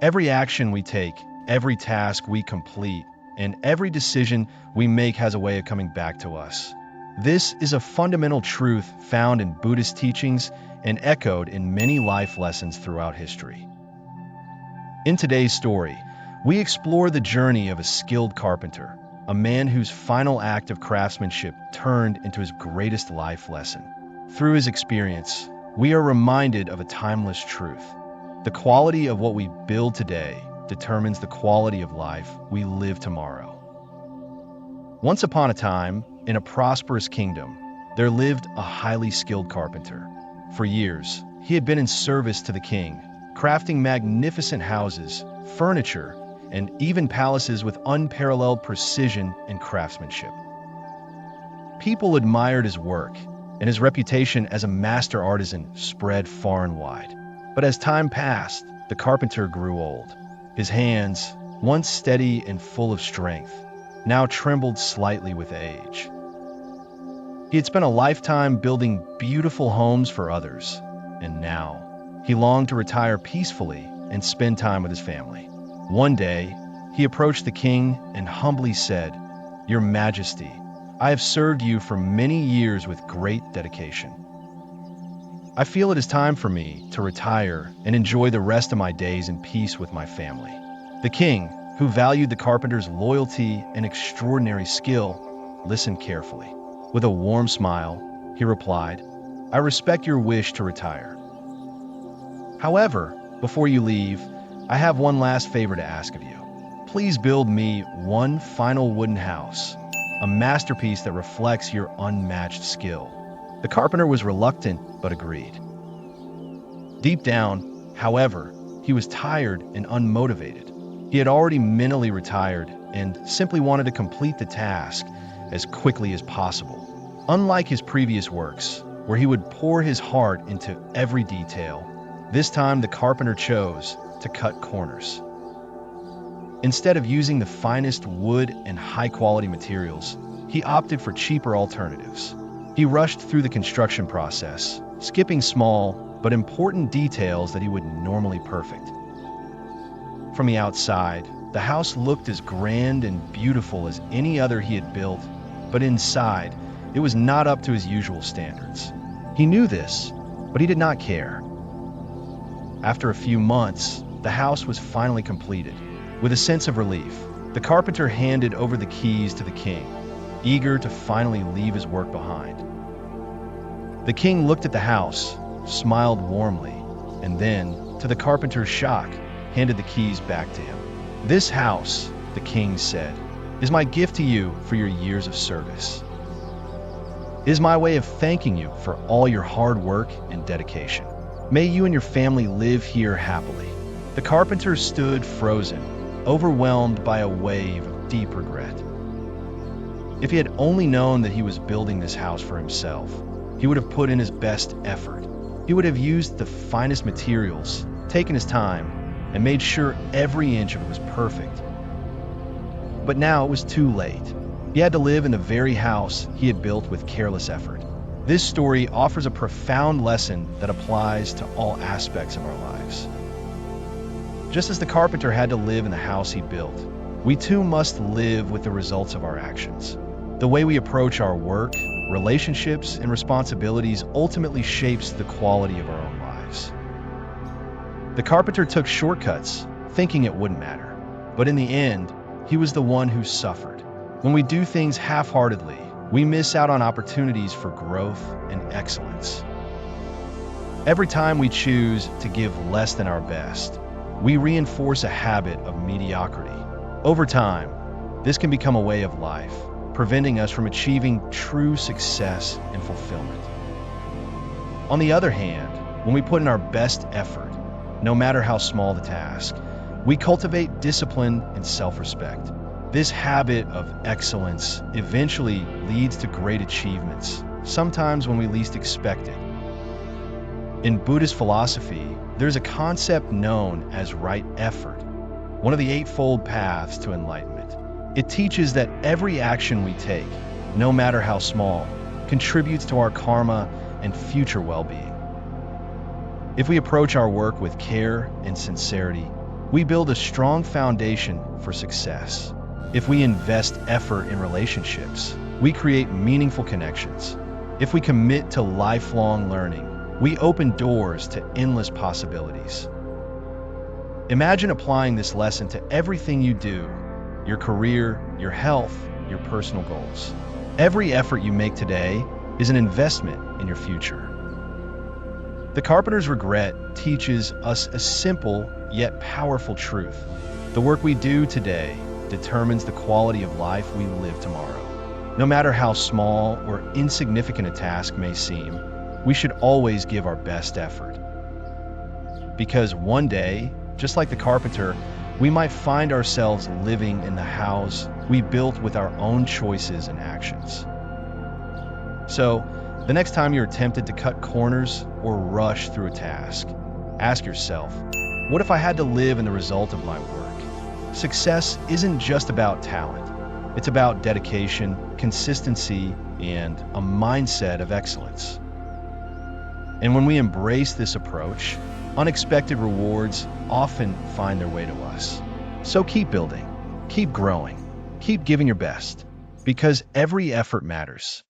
Every action we take, every task we complete, and every decision we make has a way of coming back to us. This is a fundamental truth found in Buddhist teachings and echoed in many life lessons throughout history. In today's story, we explore the journey of a skilled carpenter, a man whose final act of craftsmanship turned into his greatest life lesson. Through his experience, we are reminded of a timeless truth. The quality of what we build today determines the quality of life we live tomorrow. Once upon a time, in a prosperous kingdom, there lived a highly skilled carpenter. For years, he had been in service to the king, crafting magnificent houses, furniture, and even palaces with unparalleled precision and craftsmanship. People admired his work, and his reputation as a master artisan spread far and wide. But as time passed, the carpenter grew old. His hands, once steady and full of strength, now trembled slightly with age. He had spent a lifetime building beautiful homes for others, and now he longed to retire peacefully and spend time with his family. One day, he approached the king and humbly said, "Your Majesty, I have served you for many years with great dedication. I feel it is time for me to retire and enjoy the rest of my days in peace with my family." The king, who valued the carpenter's loyalty and extraordinary skill, listened carefully. With a warm smile, he replied, "I respect your wish to retire. However, before you leave, I have one last favor to ask of you. Please build me one final wooden house, a masterpiece that reflects your unmatched skill." The carpenter was reluctant, but agreed. Deep down, however, he was tired and unmotivated. He had already mentally retired and simply wanted to complete the task as quickly as possible. Unlike his previous works, where he would pour his heart into every detail, this time the carpenter chose to cut corners. Instead of using the finest wood and high-quality materials, he opted for cheaper alternatives. He rushed through the construction process, skipping small but important details that he would normally perfect. From the outside, the house looked as grand and beautiful as any other he had built, but inside, it was not up to his usual standards. He knew this, but he did not care. After a few months, the house was finally completed. With a sense of relief, the carpenter handed over the keys to the king, eager to finally leave his work behind. The king looked at the house, smiled warmly, and then, to the carpenter's shock, handed the keys back to him. "This house," the king said, "is my gift to you for your years of service. It is my way of thanking you for all your hard work and dedication. May you and your family live here happily." The carpenter stood frozen, overwhelmed by a wave of deep regret. If he had only known that he was building this house for himself, he would have put in his best effort. He would have used the finest materials, taken his time, and made sure every inch of it was perfect. But now it was too late. He had to live in the very house he had built with careless effort. This story offers a profound lesson that applies to all aspects of our lives. Just as the carpenter had to live in the house he built, we too must live with the results of our actions. The way we approach our work, relationships, and responsibilities ultimately shapes the quality of our own lives. The carpenter took shortcuts, thinking it wouldn't matter. But in the end, he was the one who suffered. When we do things half-heartedly, we miss out on opportunities for growth and excellence. Every time we choose to give less than our best, we reinforce a habit of mediocrity. Over time, this can become a way of life, preventing us from achieving true success and fulfillment. On the other hand, when we put in our best effort, no matter how small the task, we cultivate discipline and self-respect. This habit of excellence eventually leads to great achievements, sometimes when we least expect it. In Buddhist philosophy, there's a concept known as right effort, one of the eightfold paths to enlightenment. It teaches that every action we take, no matter how small, contributes to our karma and future well-being. If we approach our work with care and sincerity, we build a strong foundation for success. If we invest effort in relationships, we create meaningful connections. If we commit to lifelong learning, we open doors to endless possibilities. Imagine applying this lesson to everything you do: your career, your health, your personal goals. Every effort you make today is an investment in your future. The Carpenter's regret teaches us a simple yet powerful truth. The work we do today determines the quality of life we live tomorrow. No matter how small or insignificant a task may seem, we should always give our best effort. Because one day, just like the carpenter, we might find ourselves living in the house we built with our own choices and actions. So, the next time you're tempted to cut corners or rush through a task, ask yourself, what if I had to live in the result of my work? Success isn't just about talent. It's about dedication, consistency, and a mindset of excellence. And when we embrace this approach, unexpected rewards often find their way to us. So keep building, keep growing, keep giving your best, because every effort matters.